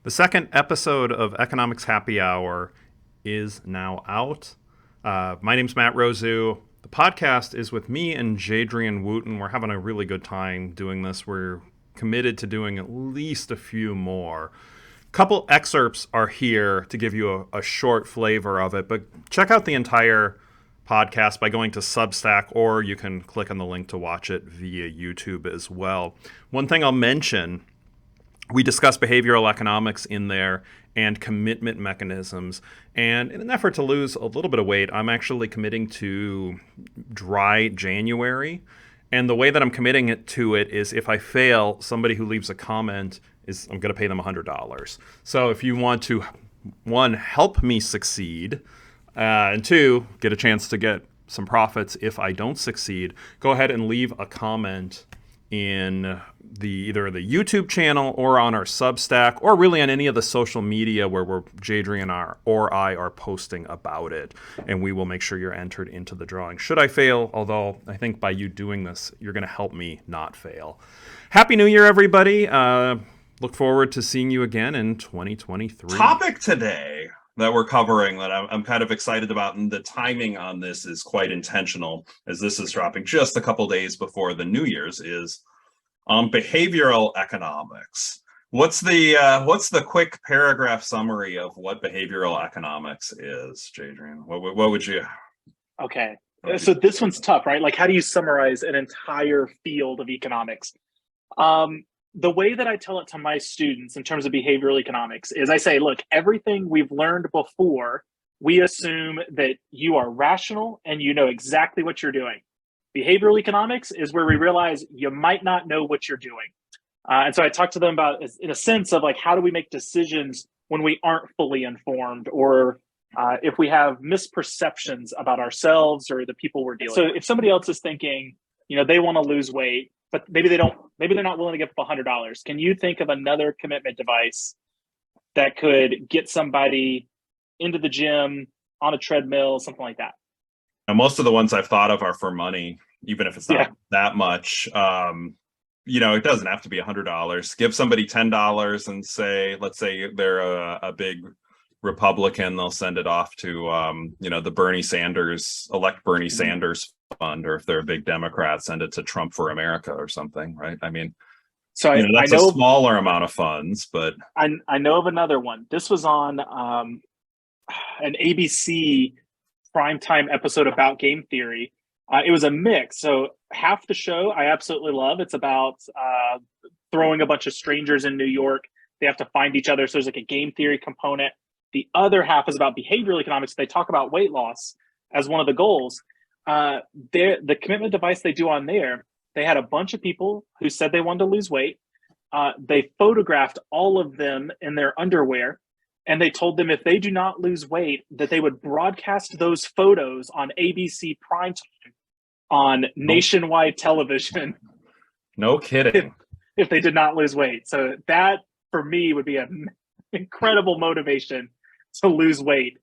The second episode of Economics Happy Hour is now out. My name's Matt Rosu. The podcast is with me and Jadrian Wooten. We're having a really good time doing this. We're committed to doing at least a few more. Couple excerpts are here to give you a short flavor of it, but check out the entire podcast by going to Substack, or you can click on the link to watch it via YouTube as well. One thing I'll mention, we discuss behavioral economics in there and commitment mechanisms. And in an effort to lose a little bit of weight, I'm actually committing to dry January. And the way that I'm committing it to it is if I fail, somebody who leaves a comment I'm going to pay them $100. So if you want to, one, help me succeed, and two, get a chance to get some profits if I don't succeed, go ahead and leave a comment in either the YouTube channel or on our Substack, or really on any of the social media where Jadrian or I are posting about it, and we will make sure you're entered into the drawing. Should I fail, although I think by you doing this, you're going to help me not fail. Happy New Year, everybody. Look forward to seeing you again in 2023. Topic today that we're covering that I'm kind of excited about, and the timing on this is quite intentional, as this is dropping just a couple days before the New Year's, is behavioral economics. What's the quick paragraph summary of what behavioral economics is, Jadrian? What would you? Okay, so this one's tough, right? Like, how do you summarize an entire field of economics? The way that I tell it to my students in terms of behavioral economics is I say, look, everything we've learned before, we assume that you are rational and you know exactly what you're doing. Behavioral economics is where we realize you might not know what you're doing. And so I talk to them about, in a sense of like, how do we make decisions when we aren't fully informed, or if we have misperceptions about ourselves or the people we're dealing with. So if somebody else is thinking, they want to lose weight, but maybe they're not willing to give up $100. Can you think of another commitment device that could get somebody into the gym, on a treadmill, something like that? And most of the ones I've thought of are for money, even if it's not that much. It doesn't have to be $100. Give somebody $10 and say, let's say they're a big Republican, they'll send it off to the elect Bernie Sanders fund, or if they're a big Democrat, send it to Trump for America or something, right? I mean, so that's a smaller amount of funds, but I know of another one. This was on an ABC primetime episode about game theory. It was a mix. So half the show I absolutely love. It's about throwing a bunch of strangers in New York. They have to find each other. So there's like a game theory component. The other half is about behavioral economics. They talk about weight loss as one of the goals. The commitment device they do on there, they had a bunch of people who said they wanted to lose weight. They photographed all of them in their underwear, and they told them if they do not lose weight, that they would broadcast those photos on ABC primetime on nationwide television. No kidding. If they did not lose weight. So that, for me, would be an incredible motivation to lose weight.